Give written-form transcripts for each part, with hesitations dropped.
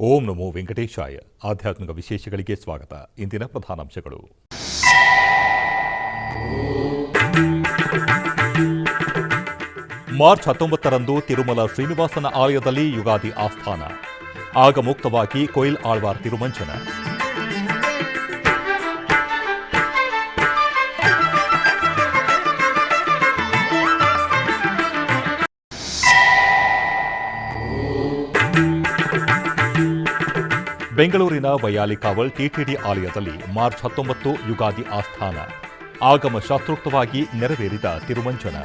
ಓಂ ನಮೋ ವೆಂಕಟೇಶಾಯ. ಆಧ್ಯಾತ್ಮಿಕ ವಿಶೇಷಗಳಿಗೆ ಸ್ವಾಗತ. ಇಂದಿನ ಪ್ರಧಾನಾಂಶಗಳು. ಮಾರ್ಚ್ 19ರಂದು ತಿರುಮಲ ಶ್ರೀನಿವಾಸನ ಆಲಯದಲ್ಲಿ ಯುಗಾದಿ ಆಸ್ಥಾನ. ಆಗ ಮುಕ್ತವಾಗಿ ಕೊಯಿಲ್ ಆಳ್ವಾರ್ ತಿರುಮಂಚನ. ಬೆಂಗಳೂರಿನ ವೈಯಾಲಿಕಾವಲ್ ಟಿಟಿಡಿ ಆಲಯದಲ್ಲಿ ಮಾರ್ಚ್ 19 ಯುಗಾದಿ ಆಸ್ಥಾನ. ಆಗಮ ಶಾಸ್ತ್ರೋಕ್ತವಾಗಿ ನೆರವೇರಿದ ತಿರುಮಂಚನ.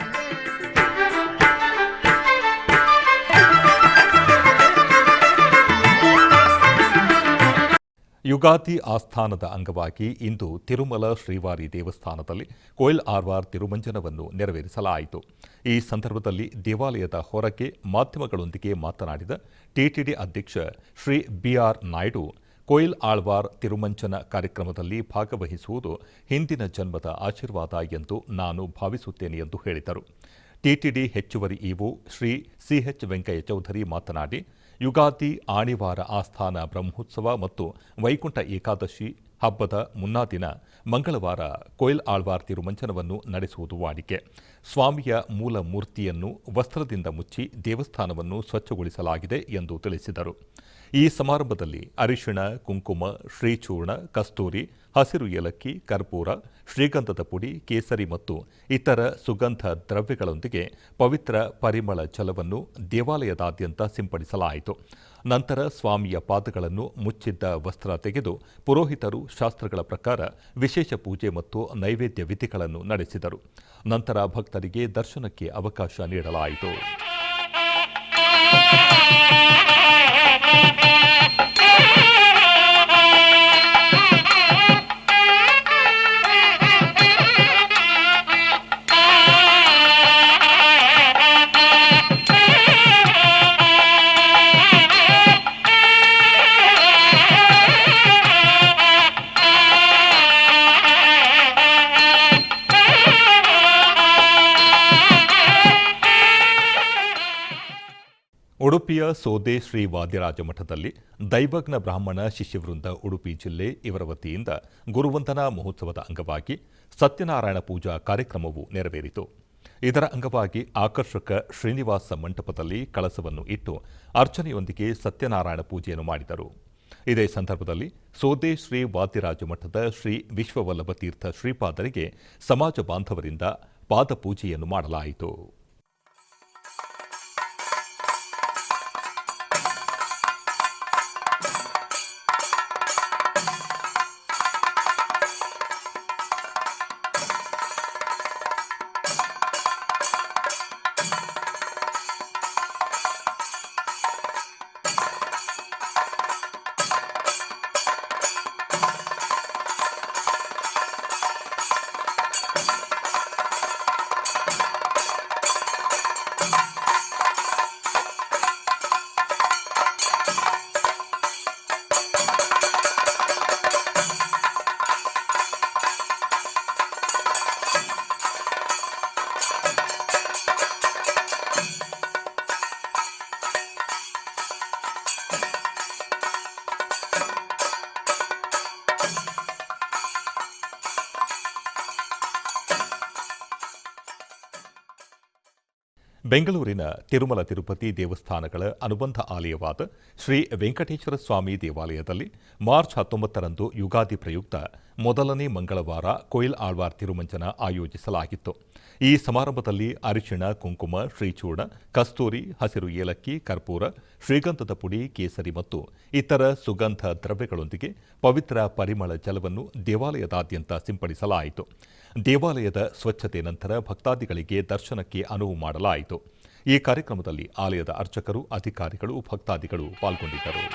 ಯುಗಾದಿ ಆಸ್ಥಾನದ ಅಂಗವಾಗಿ ಇಂದು ತಿರುಮಲ ಶ್ರೀವಾರಿ ದೇವಸ್ಥಾನದಲ್ಲಿ ಕೊಯಿಲ್ ಆಳ್ವಾರ್ ತಿರುಮಂಜನವನ್ನು ನೆರವೇರಿಸಲಾಯಿತು. ಈ ಸಂದರ್ಭದಲ್ಲಿ ದೇವಾಲಯದ ಹೊರಗೆ ಮಾಧ್ಯಮಗಳೊಂದಿಗೆ ಮಾತನಾಡಿದ ಟಿಟಿಡಿ ಅಧ್ಯಕ್ಷ ಶ್ರೀ ಬಿಆರ್ ನಾಯ್ಡು, ಕೊಯಿಲ್ ಆಳ್ವಾರ್ ತಿರುಮಂಚನ ಕಾರ್ಯಕ್ರಮದಲ್ಲಿ ಭಾಗವಹಿಸುವುದು ಹಿಂದಿನ ಜನ್ಮದ ಆಶೀರ್ವಾದ ಎಂದು ನಾನು ಭಾವಿಸುತ್ತೇನೆ ಎಂದು ಹೇಳಿದರು. ಟಿಟಿಡಿ ಹೆಚ್ಚುವರಿ ಇಒ ಶ್ರೀ ಸಿಎಚ್ ವೆಂಕಯ್ಯ ಚೌಧರಿ ಮಾತನಾಡಿ, ಯುಗಾದಿ ಆಣಿವಾರ ಆಸ್ಥಾನ ಬ್ರಹ್ಮೋತ್ಸವ ಮತ್ತು ವೈಕುಂಠ ಏಕಾದಶಿ ಹಬ್ಬದ ಮುನ್ನಾ ದಿನ ಮಂಗಳವಾರ ಕೊಯಿಲ್ ಆಳ್ವಾರ್ ತಿರುಮಂಚನವನ್ನು ನಡೆಸುವುದು ವಾಡಿಕೆ. ಸ್ವಾಮಿಯ ಮೂಲ ಮೂರ್ತಿಯನ್ನು ವಸ್ತ್ರದಿಂದ ಮುಚ್ಚಿ ದೇವಸ್ಥಾನವನ್ನು ಸ್ವಚ್ಛಗೊಳಿಸಲಾಗಿದೆ ಎಂದು ತಿಳಿಸಿದರು. ಈ ಸಮಾರಂಭದಲ್ಲಿ ಅರಿಶಿಣ, ಕುಂಕುಮ, ಶ್ರೀಚೂರ್ಣ, ಕಸ್ತೂರಿ, ಹಸಿರು ಏಲಕ್ಕಿ, ಕರ್ಪೂರ, ಶ್ರೀಗಂಧದ ಪುಡಿ, ಕೇಸರಿ ಮತ್ತು ಇತರ ಸುಗಂಧ ದ್ರವ್ಯಗಳೊಂದಿಗೆ ಪವಿತ್ರ ಪರಿಮಳ ಜಲವನ್ನು ದೇವಾಲಯದಾದ್ಯಂತ ಸಿಂಪಡಿಸಲಾಯಿತು. ನಂತರ ಸ್ವಾಮಿಯ ಪಾದಗಳನ್ನು ಮುಚ್ಚಿದ್ದ ವಸ್ತ್ರ ತೆಗೆದು ಪುರೋಹಿತರು ಶಾಸ್ತ್ರಗಳ ಪ್ರಕಾರ ವಿಶೇಷ ಪೂಜೆ ಮತ್ತು ನೈವೇದ್ಯ ವಿಧಿಗಳನ್ನು ನಡೆಸಿದರು. ನಂತರ ಭಕ್ತರಿಗೆ ದರ್ಶನಕ್ಕೆ ಅವಕಾಶ ನೀಡಲಾಯಿತು. ಉಡುಪಿಯ ಸೋದೆ ಶ್ರೀ ವಾದ್ಯರಾಜ ಮಠದಲ್ಲಿ ದೈವಜ್ಞ ಬ್ರಾಹ್ಮಣ ಶಿಷ್ಯವೃಂದ ಉಡುಪಿ ಜಿಲ್ಲೆ ಇವರ ವತಿಯಿಂದ ಗುರುವಂದನಾ ಮಹೋತ್ಸವದ ಅಂಗವಾಗಿ ಸತ್ಯನಾರಾಯಣ ಪೂಜಾ ಕಾರ್ಯಕ್ರಮವು ನೆರವೇರಿತು. ಇದರ ಅಂಗವಾಗಿ ಆಕರ್ಷಕ ಶ್ರೀನಿವಾಸ ಮಂಟಪದಲ್ಲಿ ಕಳಸವನ್ನು ಇಟ್ಟು ಅರ್ಚನೆಯೊಂದಿಗೆ ಸತ್ಯನಾರಾಯಣ ಪೂಜೆಯನ್ನು ಮಾಡಿದರು. ಇದೇ ಸಂದರ್ಭದಲ್ಲಿ ಸೋದೆ ಶ್ರೀ ವಾದ್ಯರಾಜ ಮಠದ ಶ್ರೀ ವಿಶ್ವವಲ್ಲಭ ತೀರ್ಥ ಶ್ರೀಪಾದರಿಗೆ ಸಮಾಜ ಬಾಂಧವರಿಂದ ಪಾದಪೂಜೆಯನ್ನು ಮಾಡಲಾಯಿತು. ಬೆಂಗಳೂರಿನ ತಿರುಮಲ ತಿರುಪತಿ ದೇವಸ್ಥಾನಗಳ ಅನುಬಂಧ ಆಲಯವಾದ ಶ್ರೀ ವೆಂಕಟೇಶ್ವರ ಸ್ವಾಮಿ ದೇವಾಲಯದಲ್ಲಿ ಮಾರ್ಚ್ 19ರಂದು ಯುಗಾದಿ ಪ್ರಯುಕ್ತ ಮೊದಲನೇ ಮಂಗಳವಾರ ಕೊಯಿಲ್ ಆಳ್ವಾರ್ ತಿರುಮಂಚನ ಆಯೋಜಿಸಲಾಗಿತ್ತು. ಈ ಸಮಾರಂಭದಲ್ಲಿ ಅರಿಶಿಣ, ಕುಂಕುಮ, ಶ್ರೀಚೂರ್ಣ, ಕಸ್ತೂರಿ, ಹಸಿರು ಏಲಕ್ಕಿ, ಕರ್ಪೂರ, ಶ್ರೀಗಂಧದ ಪುಡಿ, ಕೇಸರಿ ಮತ್ತು ಇತರ ಸುಗಂಧ ದ್ರವ್ಯಗಳೊಂದಿಗೆ ಪವಿತ್ರ ಪರಿಮಳ ಜಲವನ್ನು ದೇವಾಲಯದಾದ್ಯಂತ ಸಿಂಪಡಿಸಲಾಯಿತು. ದೇವಾಲಯದ ಸ್ವಚ್ಛತೆ ನಂತರ ಭಕ್ತಾದಿಗಳಿಗೆ ದರ್ಶನಕ್ಕೆ ಅನುವು ಮಾಡಲಾಯಿತು. ಈ ಕಾರ್ಯಕ್ರಮದಲ್ಲಿ ಆಲಯದ ಅರ್ಚಕರು, ಅಧಿಕಾರಿಗಳು, ಭಕ್ತಾದಿಗಳು ಪಾಲ್ಗೊಂಡಿದ್ದರು.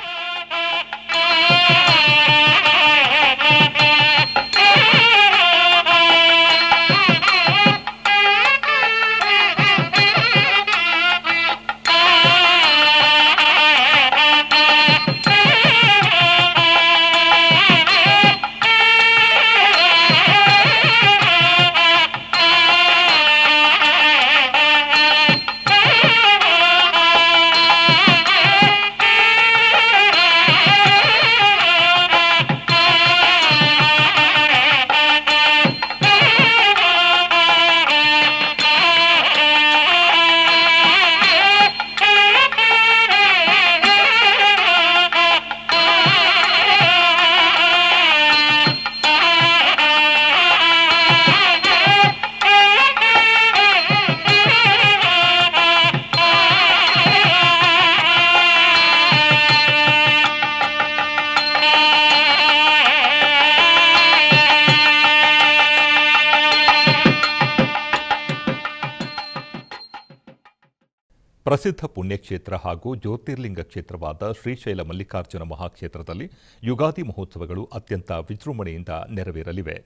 ಪ್ರಸಿದ್ಧ ಪುಣ್ಯಕ್ಷೇತ್ರ ಹಾಗೂ ಜ್ಯೋತಿರ್ಲಿಂಗ ಕ್ಷೇತ್ರವಾದ ಶ್ರೀಶೈಲ ಮಲ್ಲಿಕಾರ್ಜುನ ಮಹಾಕ್ಷೇತ್ರದಲ್ಲಿ ಯುಗಾದಿ ಮಹೋತ್ಸವಗಳು ಅತ್ಯಂತ ವಿಜೃಂಭಣೆಯಿಂದ ನೆರವೇರಲಿವೆ.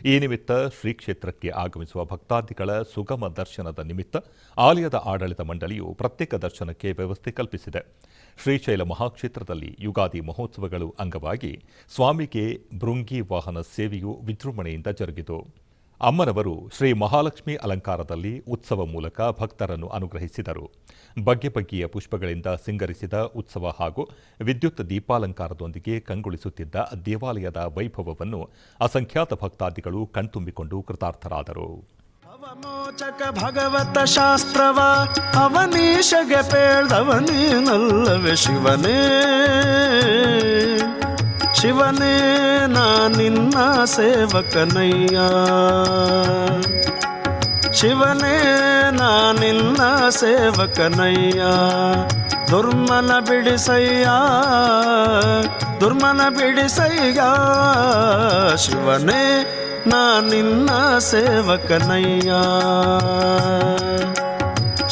ಈ ನಿಮಿತ್ತ ಶ್ರೀ ಕ್ಷೇತ್ರಕ್ಕೆ ಆಗಮಿಸುವ ಭಕ್ತಾದಿಗಳ ಸುಗಮ ದರ್ಶನದ ನಿಮಿತ್ತ ಆಲಯದ ಆಡಳಿತ ಮಂಡಳಿಯು ಪ್ರತ್ಯೇಕ ದರ್ಶನಕ್ಕೆ ವ್ಯವಸ್ಥೆ ಕಲ್ಪಿಸಿದೆ. ಶ್ರೀಶೈಲ ಮಹಾಕ್ಷೇತ್ರದಲ್ಲಿ ಯುಗಾದಿ ಮಹೋತ್ಸವಗಳು ಅಂಗವಾಗಿ ಸ್ವಾಮಿಗೆ ಭೃಂಗಿ ವಾಹನ ಸೇವೆಯು ವಿಜೃಂಭಣೆಯಿಂದ ಜರುಗಿತು. ಅಮ್ಮನವರು ಶ್ರೀ ಮಹಾಲಕ್ಷ್ಮಿ ಅಲಂಕಾರದಲ್ಲಿ ಉತ್ಸವ ಮೂಲಕ ಭಕ್ತರನ್ನು ಅನುಗ್ರಹಿಸಿದರು. ಬಗೆ ಬಗೆಯ ಪುಷ್ಪಗಳಿಂದ ಸಿಂಗರಿಸಿದ ಉತ್ಸವ ಹಾಗೂ ವಿದ್ಯುತ್ ದೀಪಾಲಂಕಾರದೊಂದಿಗೆ ಕಂಗೊಳಿಸುತ್ತಿದ್ದ ದೇವಾಲಯದ ವೈಭವವನ್ನು ಅಸಂಖ್ಯಾತ ಭಕ್ತಾದಿಗಳು ಕಣ್ತುಂಬಿಕೊಂಡು ಕೃತಾರ್ಥರಾದರು. ಅವಮೋಚಕ ಭಗವತ ಶಾಸ್ತ್ರವ ಅವನೀಶಗೆ ಪೇಳ್ದವನೇನಲ್ಲವೇ ಶಿವನೇ ಶಿವನೇ ನಾ ನಿನ್ನ ಸೇವಕನಯ್ಯ ಶಿವನೇ ನಾ ನಿನ್ನ ಸೇವಕನಯ್ಯ ದುರ್ಮನ ಬಿಡಿಸಯ್ಯ ದುರ್ಮನ ಬಿಡಿಸಯ್ಯ ಶಿವನೇ ನಾ ನಿನ್ನ ಸೇವಕನಯ್ಯ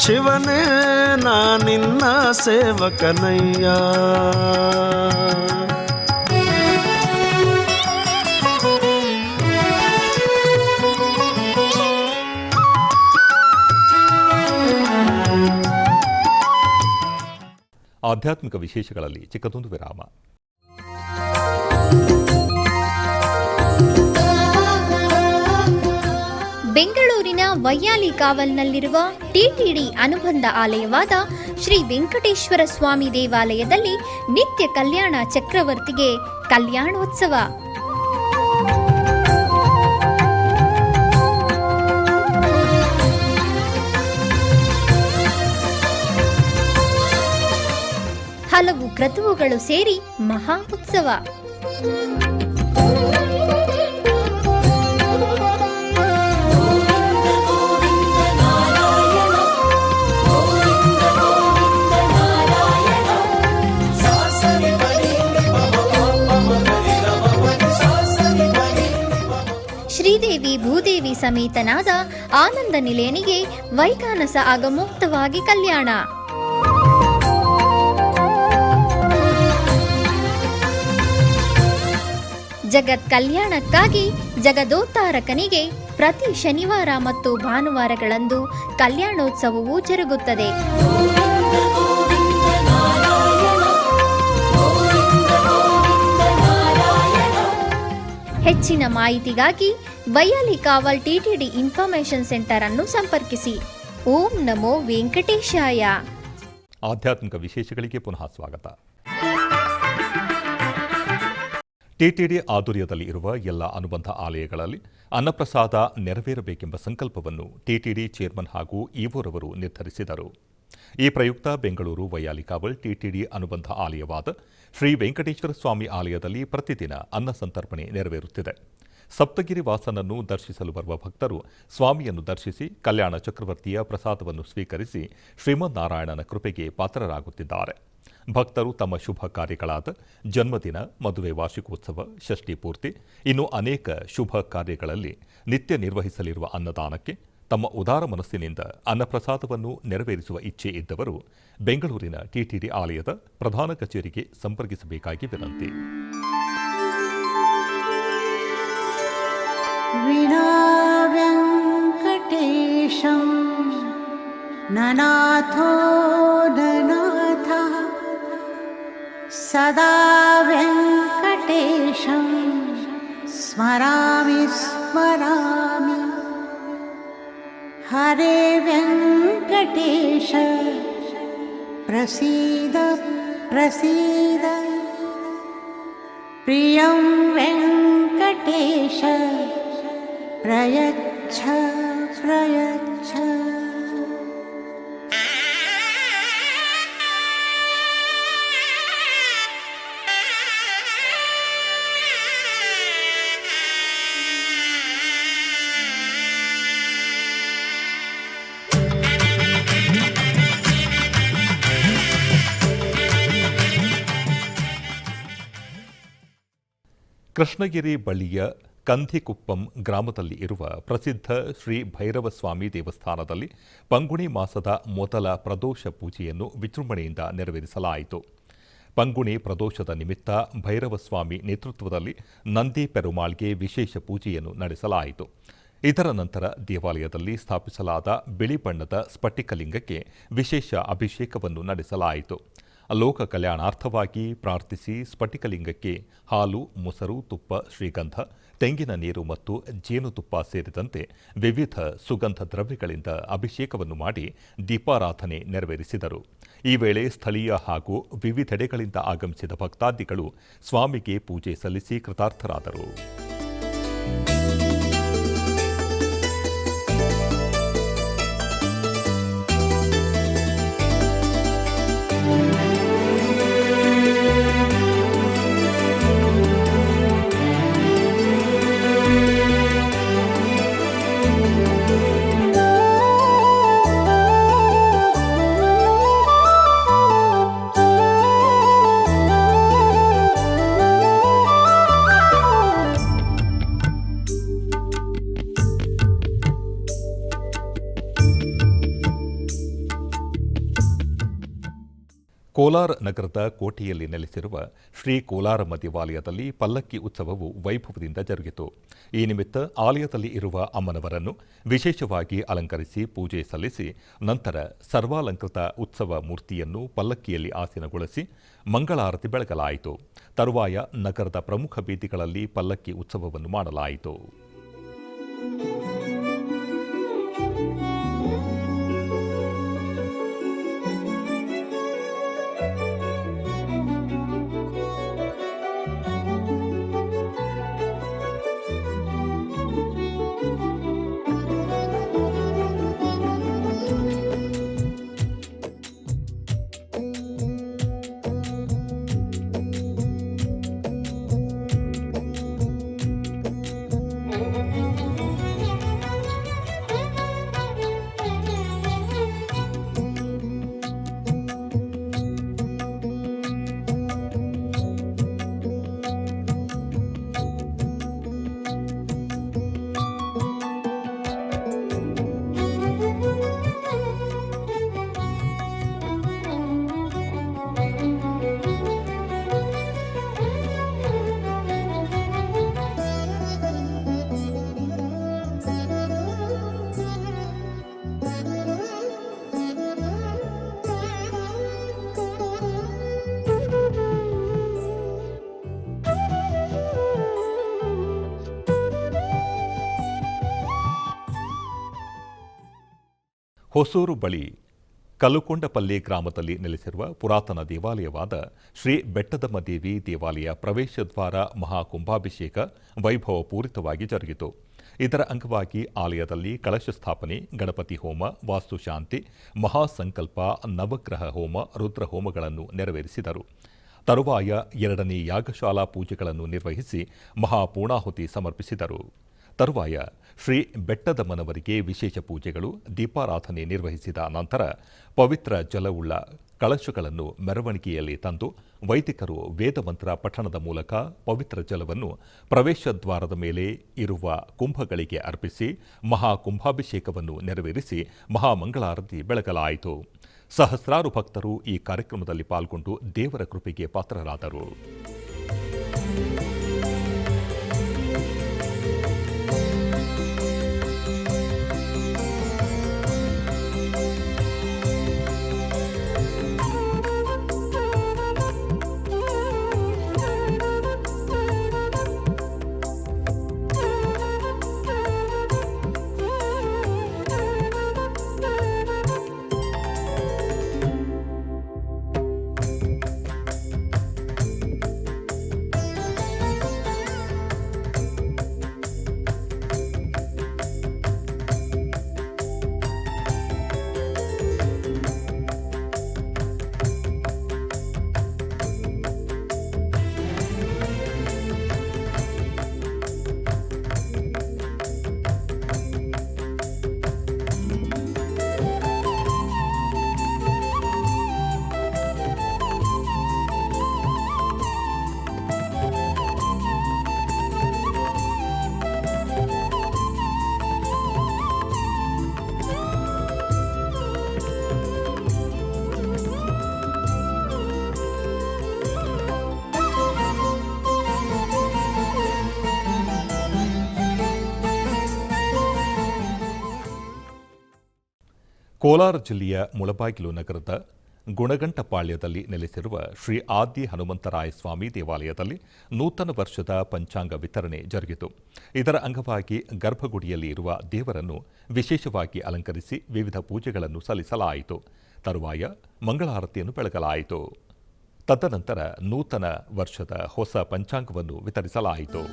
ಶಿವನೇ ನಾ ನಿನ್ನ ಸೇವಕನಯ್ಯ. ಆಧ್ಯಾತ್ಮಿಕ ವಿಶೇಷಗಳಲ್ಲಿ ಚಿಕ್ಕದೊಂದು ವಿರಾಮ. ಬೆಂಗಳೂರಿನ ವೈಯಾಲಿ ಕಾವಲ್ನಲ್ಲಿರುವ ಟಿಟಿಡಿ ಅನುಬಂಧ ಆಲಯವಾದ ಶ್ರೀ ವೆಂಕಟೇಶ್ವರ ಸ್ವಾಮಿ ದೇವಾಲಯದಲ್ಲಿ ನಿತ್ಯ ಕಲ್ಯಾಣ ಚಕ್ರವರ್ತಿಗೆ ಕಲ್ಯಾಣೋತ್ಸವ. ಹಲವು ಕ್ರತುವುಗಳು ಸೇರಿ ಮಹಾ ಉತ್ಸವ. ಶ್ರೀದೇವಿ ಭೂದೇವಿ ಸಮೇತನಾದ ಆನಂದ ನಿಲಯನಿಗೆ ವೈಖಾನಸ ಆಗಮೋಕ್ತವಾಗಿ ಕಲ್ಯಾಣ. ಜಗತ್ ಕಲ್ಯಾಣಕ್ಕಾಗಿ ಜಗದೋತ್ತಾರಕನಿಗೆ ಪ್ರತಿ ಶನಿವಾರ ಮತ್ತು ಭಾನುವಾರಗಳಂದು ಕಲ್ಯಾಣೋತ್ಸವವು ಜರುಗುತ್ತದೆ. ಹೆಚ್ಚಿನ ಮಾಹಿತಿಗಾಗಿ ವೈಯಾಲಿ ಕಾವಲ್ ಟಿಟಿಡಿ ಇನ್ಫಾರ್ಮೇಶನ್ ಸೆಂಟರ್ ಅನ್ನು ಸಂಪರ್ಕಿಸಿ. ಓಂ ನಮೋ ವೆಂಕಟೇಶಾಯ. ಆಧ್ಯಾತ್ಮಿಕ ವಿಶೇಷಗಳಿಗೆ ಪುನಃ ಸ್ವಾಗತ. ಟಿಟಿಡಿ ಆಧ್ವರ್ಯದಲ್ಲಿ ಇರುವ ಎಲ್ಲ ಅನುಬಂಧ ಆಲಯಗಳಲ್ಲಿ ಅನ್ನಪ್ರಸಾದ ನೆರವೇರಬೇಕೆಂಬ ಸಂಕಲ್ಪವನ್ನು ಟಿಟಿಡಿ ಚೇರ್ಮನ್ ಹಾಗೂ ಇಒರವರು ನಿರ್ಧರಿಸಿದರು. ಈ ಪ್ರಯುಕ್ತ ಬೆಂಗಳೂರು ವೈಯಾಲಿ ಕಾವಲ್ ಟಿಟಿಡಿ ಅನುಬಂಧ ಆಲಯವಾದ ಶ್ರೀ ವೆಂಕಟೇಶ್ವರ ಸ್ವಾಮಿ ಆಲಯದಲ್ಲಿ ಪ್ರತಿದಿನ ಅನ್ನ ಸಂತರ್ಪಣೆ ನೆರವೇರುತ್ತಿದೆ. ಸಪ್ತಗಿರಿ ವಾಸನನ್ನು ದರ್ಶಿಸಲು ಬರುವ ಭಕ್ತರು ಸ್ವಾಮಿಯನ್ನು ದರ್ಶಿಸಿ ಕಲ್ಯಾಣ ಚಕ್ರವರ್ತಿಯ ಪ್ರಸಾದವನ್ನು ಸ್ವೀಕರಿಸಿ ಶ್ರೀಮನ್ನಾರಾಯಣನ ಕೃಪೆಗೆ ಪಾತ್ರರಾಗುತ್ತಿದ್ದಾರೆ. ಭಕ್ತರು ತಮ್ಮ ಶುಭ ಕಾರ್ಯಗಳಾದ ಜನ್ಮದಿನ, ಮದುವೆ ವಾರ್ಷಿಕೋತ್ಸವ, ಷಷ್ಠಿ ಪೂರ್ತಿ, ಇನ್ನು ಅನೇಕ ಶುಭ ಕಾರ್ಯಗಳಲ್ಲಿ ನಿತ್ಯ ನಿರ್ವಹಿಸಲಿರುವ ಅನ್ನದಾನಕ್ಕೆ ತಮ್ಮ ಉದಾರ ಮನಸ್ಸಿನಿಂದ ಅನ್ನಪ್ರಸಾದವನ್ನು ನೆರವೇರಿಸುವ ಇಚ್ಛೆ ಇದ್ದವರು ಬೆಂಗಳೂರಿನ ಟಿಟಿಡಿ ಆಲಯದ ಪ್ರಧಾನ ಕಚೇರಿಗೆ ಸಂಪರ್ಕಿಸಬೇಕಾಗಿ ವಿನಂತಿ. ವಿನಾ ವೆಂಕಟೇಶಂ ನನಾಥೋ ನನಾಥ ಸದಾ ವೆಂಕಟೇಶಂ ಸ್ಮರಾಮಿ ಸ್ಮರಾಮಿ. ಹರೇ ವೆಂಕಟೇಶ ಪ್ರಸೀದ ಪ್ರಸೀದ. ಪ್ರಿಯಂ ವೆಂಕಟೇಶ ಪ್ರಯಚ್ಛ ಪ್ರಯಚ್ಛ. ಕೃಷ್ಣಗಿರಿ ಬಳಿಯ ಕಂಧಿಕುಪ್ಪಂ ಗ್ರಾಮದಲ್ಲಿ ಇರುವ ಪ್ರಸಿದ್ಧ ಶ್ರೀ ಭೈರವಸ್ವಾಮಿ ದೇವಸ್ಥಾನದಲ್ಲಿ ಪಂಗುಣಿ ಮಾಸದ ಮೊದಲ ಪ್ರದೋಷ ಪೂಜೆಯನ್ನು ವಿಜೃಂಭಣೆಯಿಂದ ನೆರವೇರಿಸಲಾಯಿತು. ಪಂಗುಣಿ ಪ್ರದೋಷದ ನಿಮಿತ್ತ ಭೈರವಸ್ವಾಮಿ ನೇತೃತ್ವದಲ್ಲಿ ನಂದಿ ಪೆರುಮಾಳ್ಗೆ ವಿಶೇಷ ಪೂಜೆಯನ್ನು ನಡೆಸಲಾಯಿತು. ಇದರ ನಂತರ ದೇವಾಲಯದಲ್ಲಿ ಸ್ಥಾಪಿಸಲಾದ ಬಿಳಿ ಬಣ್ಣದ ಸ್ಫಟಿಕಲಿಂಗಕ್ಕೆ ವಿಶೇಷ ಅಭಿಷೇಕವನ್ನು ನಡೆಸಲಾಯಿತು. ಲೋಕ ಕಲ್ಯಾಣಾರ್ಥವಾಗಿ ಪ್ರಾರ್ಥಿಸಿ ಸ್ಫಟಿಕಲಿಂಗಕ್ಕೆ ಹಾಲು, ಮೊಸರು, ತುಪ್ಪ, ಶ್ರೀಗಂಧ, ತೆಂಗಿನ ನೀರು ಮತ್ತು ಜೇನುತುಪ್ಪ ಸೇರಿದಂತೆ ವಿವಿಧ ಸುಗಂಧ ದ್ರವ್ಯಗಳಿಂದ ಅಭಿಷೇಕವನ್ನು ಮಾಡಿ ದೀಪಾರಾಧನೆ ನೆರವೇರಿಸಿದರು. ಈ ವೇಳೆ ಸ್ಥಳೀಯ ಹಾಗೂ ವಿವಿಧೆಡೆಗಳಿಂದ ಆಗಮಿಸಿದ ಭಕ್ತಾದಿಗಳು ಸ್ವಾಮಿಗೆ ಪೂಜೆ ಸಲ್ಲಿಸಿ ಕೃತಾರ್ಥರಾದರು. ಕೋಲಾರ ನಗರದ ಕೋಟೆಯಲ್ಲಿ ನೆಲೆಸಿರುವ ಶ್ರೀ ಕೋಲಾರಮ್ಮ ದೇವಾಲಯದಲ್ಲಿ ಪಲ್ಲಕ್ಕಿ ಉತ್ಸವವು ವೈಭವದಿಂದ ಜರುಗಿತು. ಈ ನಿಮಿತ್ತ ಆಲಯದಲ್ಲಿ ಇರುವ ಅಮ್ಮನವರನ್ನು ವಿಶೇಷವಾಗಿ ಅಲಂಕರಿಸಿ ಪೂಜೆ ಸಲ್ಲಿಸಿ ನಂತರ ಸರ್ವಾಲಂಕೃತ ಉತ್ಸವ ಮೂರ್ತಿಯನ್ನು ಪಲ್ಲಕ್ಕಿಯಲ್ಲಿ ಆಸೀನಗೊಳಿಸಿ ಮಂಗಳಾರತಿ ಬೆಳಗಲಾಯಿತು. ತರುವಾಯ ನಗರದ ಪ್ರಮುಖ ಬೀದಿಗಳಲ್ಲಿ ಪಲ್ಲಕ್ಕಿ ಉತ್ಸವವನ್ನು ಮಾಡಲಾಯಿತು. ಹೊಸೂರು ಬಳಿ ಕಲ್ಲುಕೊಂಡಪಲ್ಲಿ ಗ್ರಾಮದಲ್ಲಿ ನೆಲೆಸಿರುವ ಪುರಾತನ ದೇವಾಲಯವಾದ ಶ್ರೀ ಬೆಟ್ಟದಮ್ಮ ದೇವಿ ದೇವಾಲಯ ಪ್ರವೇಶ ದ್ವಾರ ಮಹಾಕುಂಭಾಭಿಷೇಕ ವೈಭವಪೂರಿತವಾಗಿ ಜರುಗಿತು. ಇದರ ಅಂಗವಾಗಿ ಆಲಯದಲ್ಲಿ ಕಳಶ ಸ್ಥಾಪನೆ, ಗಣಪತಿ ಹೋಮ, ವಾಸ್ತುಶಾಂತಿ, ಮಹಾಸಂಕಲ್ಪ, ನವಗ್ರಹ ಹೋಮ, ರುದ್ರ ಹೋಮಗಳನ್ನು ನೆರವೇರಿಸಿದರು. ತರುವಾಯ 2ನೇ ಯಾಗಶಾಲಾ ಪೂಜೆಗಳನ್ನು ನಿರ್ವಹಿಸಿ ಮಹಾಪೂರ್ಣಾಹುತಿ ಸಮರ್ಪಿಸಿದರು. ತರುವಾಯ ಶ್ರೀ ಬೆಟ್ಟದಮ್ಮನವರಿಗೆ ವಿಶೇಷ ಪೂಜೆಗಳು, ದೀಪಾರಾಧನೆ ನಿರ್ವಹಿಸಿದ ನಂತರ ಪವಿತ್ರ ಜಲವುಳ್ಳ ಕಳಶಗಳನ್ನು ಮೆರವಣಿಗೆಯಲ್ಲಿ ತಂದು ವೈದಿಕರು ವೇದಮಂತ್ರ ಪಠಣದ ಮೂಲಕ ಪವಿತ್ರ ಜಲವನ್ನು ಪ್ರವೇಶ ದ್ವಾರದ ಮೇಲೆ ಇರುವ ಕುಂಭಗಳಿಗೆ ಅರ್ಪಿಸಿ ಮಹಾಕುಂಭಾಭಿಷೇಕವನ್ನು ನೆರವೇರಿಸಿ ಮಹಾಮಂಗಳಾರತಿ ಬೆಳಗಲಾಯಿತು. ಸಹಸ್ರಾರು ಭಕ್ತರು ಈ ಕಾರ್ಯಕ್ರಮದಲ್ಲಿ ಪಾಲ್ಗೊಂಡು ದೇವರ ಕೃಪೆಗೆ ಪಾತ್ರರಾದರು. ಕೋಲಾರ ಜಿಲ್ಲೆಯ ಮುಳಬಾಗಿಲು ನಗರದ ಗುಣಗಂಟಪಾಳ್ಯದಲ್ಲಿ ನೆಲೆಸಿರುವ ಶ್ರೀ ಆದಿ ಹನುಮಂತರಾಯ ಸ್ವಾಮಿ ದೇವಾಲಯದಲ್ಲಿ ನೂತನ ವರ್ಷದ ಪಂಚಾಂಗ ವಿತರಣೆ ಜರುಗಿತು. ಇದರ ಅಂಗವಾಗಿ ಗರ್ಭಗುಡಿಯಲ್ಲಿ ಇರುವ ದೇವರನ್ನು ವಿಶೇಷವಾಗಿ ಅಲಂಕರಿಸಿ ವಿವಿಧ ಪೂಜೆಗಳನ್ನು ಸಲ್ಲಿಸಲಾಯಿತು. ತರುವಾಯ ಮಂಗಳಾರತಿಯನ್ನು ಬೆಳಗಲಾಯಿತು. ತದನಂತರ ನೂತನ ವರ್ಷದ ಹೊಸ ಪಂಚಾಂಗವನ್ನು ವಿತರಿಸಲಾಯಿತು.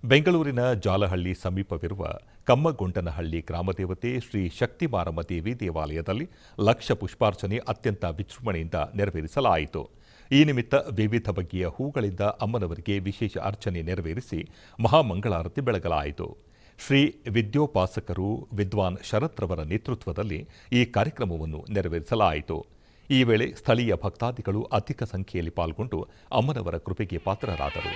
ಬೆಂಗಳೂರಿನ ಜಾಲಹಳ್ಳಿ ಸಮೀಪವಿರುವ ಕಮ್ಮಗೊಂಡನಹಳ್ಳಿ ಗ್ರಾಮದೇವತೆ ಶ್ರೀ ಶಕ್ತಿ ಮಾರಮ್ಮ ದೇವಿ ದೇವಾಲಯದಲ್ಲಿ ಲಕ್ಷ ಪುಷ್ಪಾರ್ಚನೆ ಅತ್ಯಂತ ವಿಜೃಂಭಣೆಯಿಂದ ನೆರವೇರಿಸಲಾಯಿತು. ಈ ನಿಮಿತ್ತ ವಿವಿಧ ಬಗೆಯ ಹೂಗಳಿಂದ ಅಮ್ಮನವರಿಗೆ ವಿಶೇಷ ಅರ್ಚನೆ ನೆರವೇರಿಸಿ ಮಹಾಮಂಗಳಾರತಿ ಬೆಳಗಲಾಯಿತು. ಶ್ರೀ ವಿದ್ಯೋಪಾಸಕರು ವಿದ್ವಾನ್ ಶರತ್ರವರ ನೇತೃತ್ವದಲ್ಲಿ ಈ ಕಾರ್ಯಕ್ರಮವನ್ನು ನೆರವೇರಿಸಲಾಯಿತು. ಈ ವೇಳೆ ಸ್ಥಳೀಯ ಭಕ್ತಾದಿಗಳು ಅಧಿಕ ಸಂಖ್ಯೆಯಲ್ಲಿ ಪಾಲ್ಗೊಂಡು ಅಮ್ಮನವರ ಕೃಪೆಗೆ ಪಾತ್ರರಾದರು.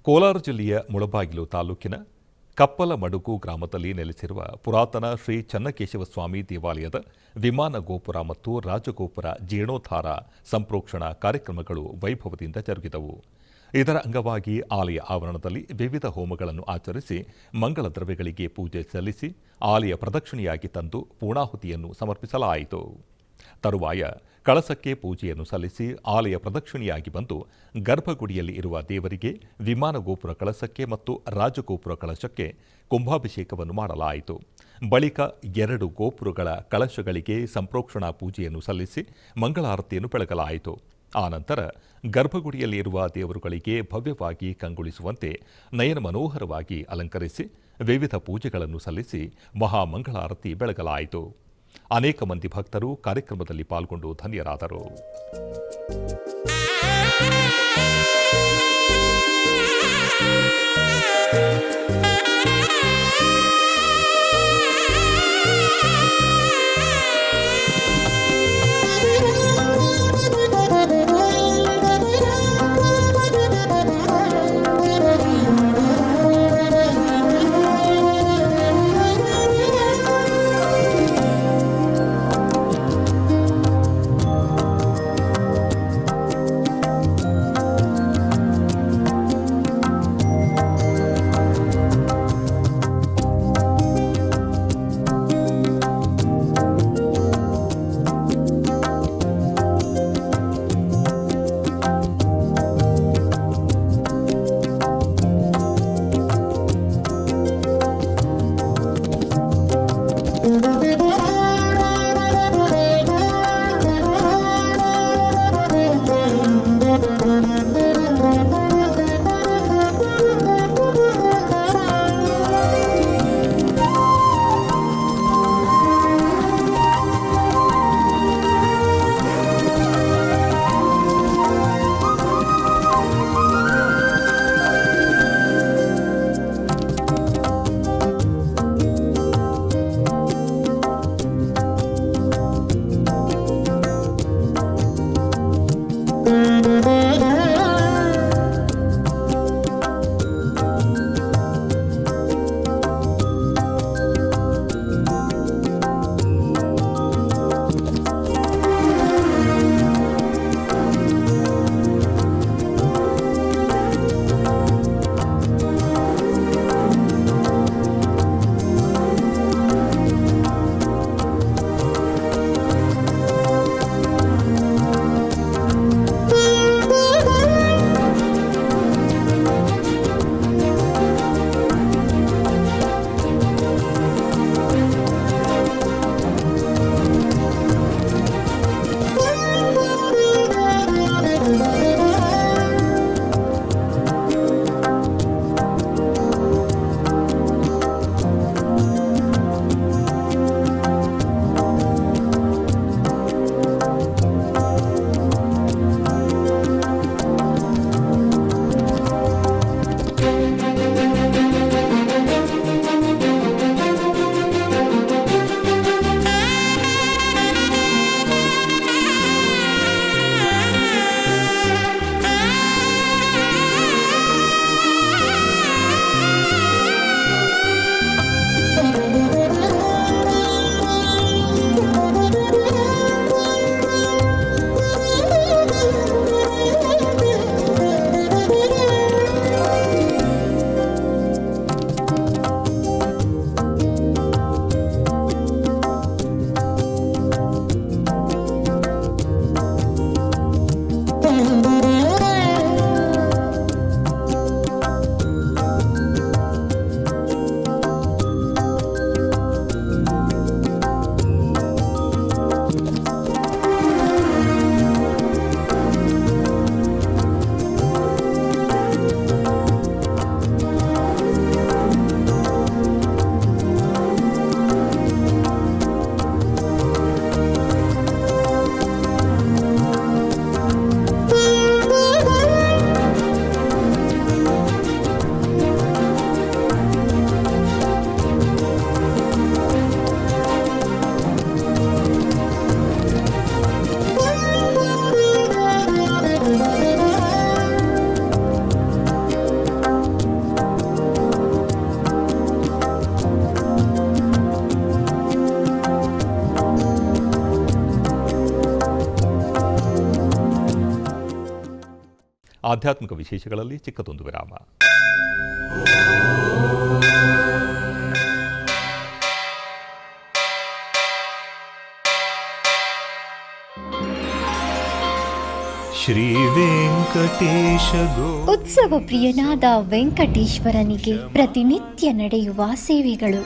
ಕೋಲಾರ ಜಿಲ್ಲೆಯ ಮುಳಬಾಗಿಲು ತಾಲೂಕಿನ ಕಪ್ಪಲಮಡುಗು ಗ್ರಾಮದಲ್ಲಿ ನೆಲೆಸಿರುವ ಪುರಾತನ ಶ್ರೀ ಚನ್ನಕೇಶವ ಸ್ವಾಮಿ ದೇವಾಲಯದ ವಿಮಾನ ಗೋಪುರ ಮತ್ತು ರಾಜಗೋಪುರ ಜೀರ್ಣೋದ್ಧಾರ ಸಂಪ್ರೋಕ್ಷಣಾ ಕಾರ್ಯಕ್ರಮಗಳು ವೈಭವದಿಂದ ಜರುಗಿದವು. ಇದರ ಅಂಗವಾಗಿ ಆಲಯ ಆವರಣದಲ್ಲಿ ವಿವಿಧ ಹೋಮಗಳನ್ನು ಆಚರಿಸಿ ಮಂಗಳ ದ್ರವ್ಯಗಳಿಗೆ ಪೂಜೆ ಸಲ್ಲಿಸಿ ಆಲಯ ಪ್ರದಕ್ಷಿಣೆಯಾಗಿ ತಂದು ಪೂರ್ಣಾಹುತಿಯನ್ನು ಸಮರ್ಪಿಸಲಾಯಿತು. ತರುವಾಯ ಕಳಸಕ್ಕೆ ಪೂಜೆಯನ್ನು ಸಲ್ಲಿಸಿ ಆಲಯ ಪ್ರದಕ್ಷಿಣೆಯಾಗಿ ಬಂದು ಗರ್ಭಗುಡಿಯಲ್ಲಿ ಇರುವ ದೇವರಿಗೆ ವಿಮಾನ ಗೋಪುರ ಕಳಸಕ್ಕೆ ಮತ್ತು ರಾಜಗೋಪುರ ಕಳಶಕ್ಕೆ ಕುಂಭಾಭಿಷೇಕವನ್ನು ಮಾಡಲಾಯಿತು. ಬಳಿಕ 2 ಗೋಪುರಗಳ ಕಳಶಗಳಿಗೆ ಸಂಪ್ರೋಕ್ಷಣಾ ಪೂಜೆಯನ್ನು ಸಲ್ಲಿಸಿ ಮಂಗಳಾರತಿಯನ್ನು ಬೆಳಗಲಾಯಿತು. ಆನಂತರ ಗರ್ಭಗುಡಿಯಲ್ಲಿ ಇರುವ ದೇವರುಗಳಿಗೆ ಭವ್ಯವಾಗಿ ಕಂಗೊಳಿಸುವಂತೆ ನಯನ ಮನೋಹರವಾಗಿ ಅಲಂಕರಿಸಿ ವಿವಿಧ ಪೂಜೆಗಳನ್ನು ಸಲ್ಲಿಸಿ ಮಹಾಮಂಗಳಾರತಿ ಬೆಳಗಲಾಯಿತು. ಅನೇಕ ಮಂದಿ ಭಕ್ತರು ಕಾರ್ಯಕ್ರಮದಲ್ಲಿ ಪಾಲ್ಗೊಂಡು ಧನ್ಯರಾದರು. ಆಧ್ಯಾತ್ಮಿಕ ವಿಶೇಷಗಳಲ್ಲಿ ಚಿಕ್ಕದೊಂದು ವಿರಾಮ. ಶ್ರೀ ವೆಂಕಟೇಶ ಉತ್ಸವ ಪ್ರಿಯನಾದ ವೆಂಕಟೇಶ್ವರನಿಗೆ ಪ್ರತಿನಿತ್ಯ ನಡೆಯುವ ಸೇವೆಗಳು.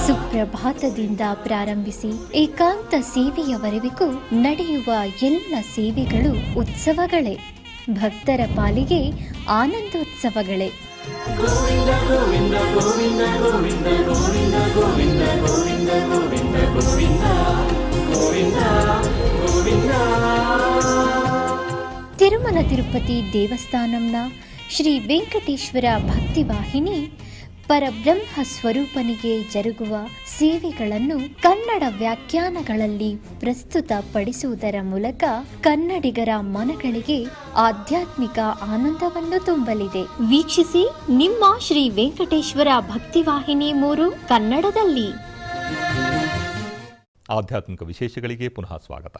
ಸುಪ್ರಭಾತದಿಂದ ಪ್ರಾರಂಭಿಸಿ ಏಕಾಂತ ಸೇವೆಯವರೆಗೂ ನಡೆಯುವ ಎಲ್ಲ ಸೇವೆಗಳು ಉತ್ಸವಗಳೇ. ಭಕ್ತರ ಪಾಲಿಗೆ ಆನಂದೋತ್ಸವಗಳೇ. ತಿರುಮಲ ತಿರುಪತಿ ದೇವಸ್ಥಾನಂನ ಶ್ರೀ ವೆಂಕಟೇಶ್ವರ ಭಕ್ತಿವಾಹಿನಿ ಪರಬ್ರಹ್ಮ ಸ್ವರೂಪನಿಗೆ ಜರುಗುವ ಸೇವೆಗಳನ್ನು ಕನ್ನಡ ವ್ಯಾಖ್ಯಾನಗಳಲ್ಲಿ ಪ್ರಸ್ತುತಪಡಿಸುವುದರ ಮೂಲಕ ಕನ್ನಡಿಗರ ಮನಗಳಿಗೆ ಆಧ್ಯಾತ್ಮಿಕ ಆನಂದವನ್ನು ತುಂಬಲಿದೆ. ವೀಕ್ಷಿಸಿ ನಿಮ್ಮ ಶ್ರೀ ವೆಂಕಟೇಶ್ವರ ಭಕ್ತಿವಾಹಿನಿ 3 ಕನ್ನಡದಲ್ಲಿ. ಆಧ್ಯಾತ್ಮಿಕ ವಿಶೇಷಗಳಿಗೆ ಪುನಃ ಸ್ವಾಗತ.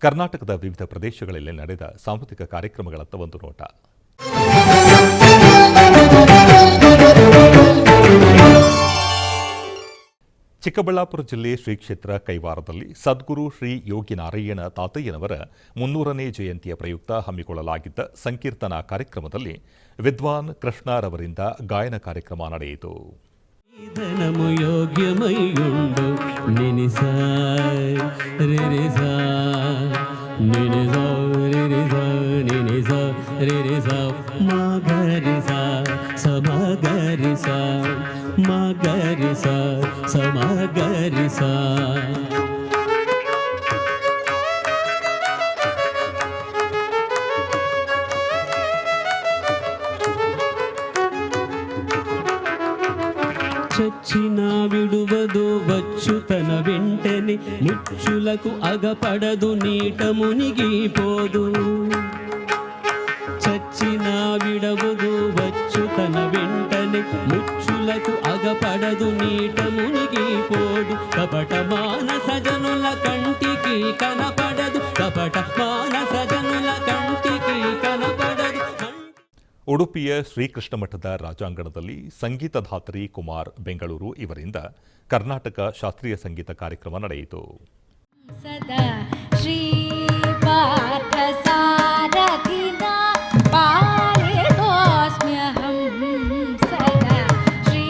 ಕರ್ನಾಟಕದ ವಿವಿಧ ಪ್ರದೇಶಗಳಲ್ಲಿ ನಡೆದ ಸಾಂಸ್ಕೃತಿಕ ಕಾರ್ಯಕ್ರಮಗಳತ್ತ ಒಂದು ನೋಟ. ಚಿಕ್ಕಬಳ್ಳಾಪುರ ಜಿಲ್ಲೆ ಶ್ರೀ ಕ್ಷೇತ್ರ ಕೈವಾರದಲ್ಲಿ ಸದ್ಗುರು ಶ್ರೀ ಯೋಗಿ ನಾರಾಯಣ ತಾತಯ್ಯನವರ 300ನೇ ಜಯಂತಿಯ ಪ್ರಯುಕ್ತ ಹಮ್ಮಿಕೊಳ್ಳಲಾಗಿದ್ದ ಸಂಕೀರ್ತನಾ ಕಾರ್ಯಕ್ರಮದಲ್ಲಿ ವಿದ್ವಾನ್ ಕೃಷ್ಣರವರಿಂದ ಗಾಯನ ಕಾರ್ಯಕ್ರಮ ನಡೆಯಿತು. ധനമു യോഗ്യമയുണ്ടു നിനിസ റിരിസ നിനിസ റിരിസ നിനിസ റിരിസ മഗരിസ സമഗരിസ മഗരിസ സമഗരിസ. చచ్చిన విడువదు వచ్చుతన వెంటనే ముచ్చులకు అగపడదు నీట మునిగిపోదు. చచ్చిన విడవదు వచ్చుతన వెంటనే ముచ్చులకు అగపడదు నీట మునిగిపోదు. కపట మానస జనుల కంటికి కనపడదు. కపట మానస జనుల కంటికి కనపడదు. ಉಡುಪಿಯ ಶ್ರೀಕೃಷ್ಣ ಮಠದ ರಾಜಾಂಗಣದಲ್ಲಿ ಸಂಗೀತಧಾತ್ರಿ ಕುಮಾರ್ ಬೆಂಗಳೂರು ಇವರಿಂದ ಕರ್ನಾಟಕ ಶಾಸ್ತ್ರೀಯ ಸಂಗೀತ ಕಾರ್ಯಕ್ರಮ ನಡೆಯಿತು. ಸದಾ ಶ್ರೀ ಪಾರ್ಥ ಸಾರಥಿನ ಪಾಲಿತೋಸ್ಮ್ಯಹಂ ಸದಾ ಶ್ರೀ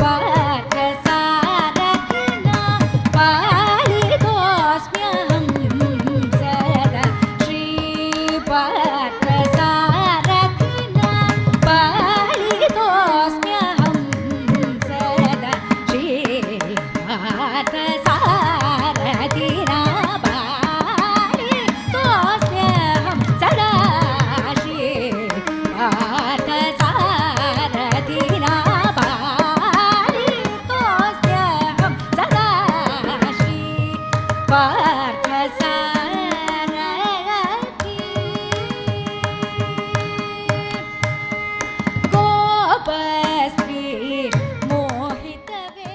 ಪಾರ್ಥ ಸಾರಥಿನ ಪಾಲಿತೋಸ್ಮ್ಯಹಂ ಸದಾ ಶ್ರೀ ಪಾರ್ಥ ಸಾರಥಿನ ಪಾಲಿತೋಸ್ಮ್ಯಹಂ ಸದಾ ಶ್ರೀ ಪಾರ್ಥ ಸಾರಥಿನ ಪಾಲಿತೋಸ್ಮ್ಯಹಂ ಸದಾ ಶ್ರೀ ಪಾರ್ಥ ಸಾರಥಿನ ಪಾಲಿತೋಸ್ಮ್ಯಹಂ ಸದಾ ಶ್ರೀ ಪಾರ್ಥ ಸಾರಥಿ. ಗೋಪಶ್ರೀ ಮೋಹಿತವೇ.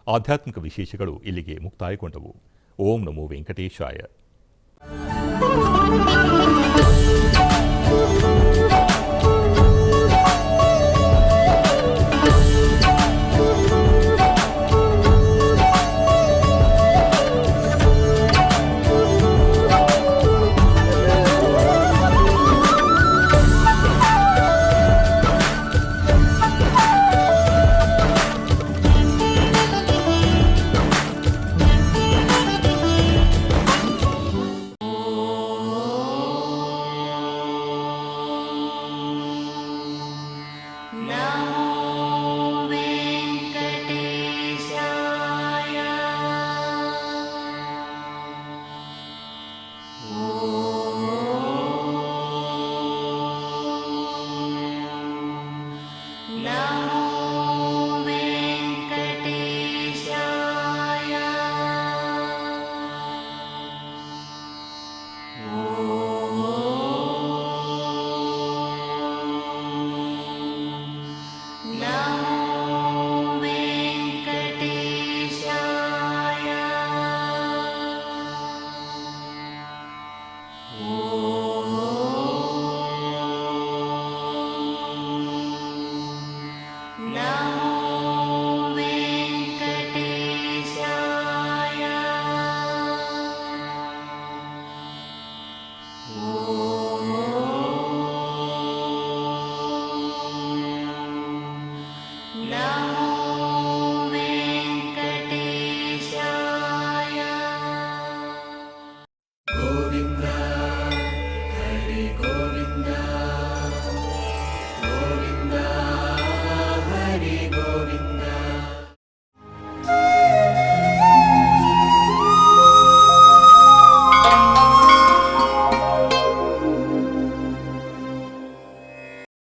ಆಧ್ಯಾತ್ಮಿಕ ವಿಶೇಷಗಳು ಇಲ್ಲಿಗೆ ಮುಕ್ತಾಯಗೊಂಡವು. ಓಂ ನಮೋ ವೆಂಕಟೇಶಾಯ.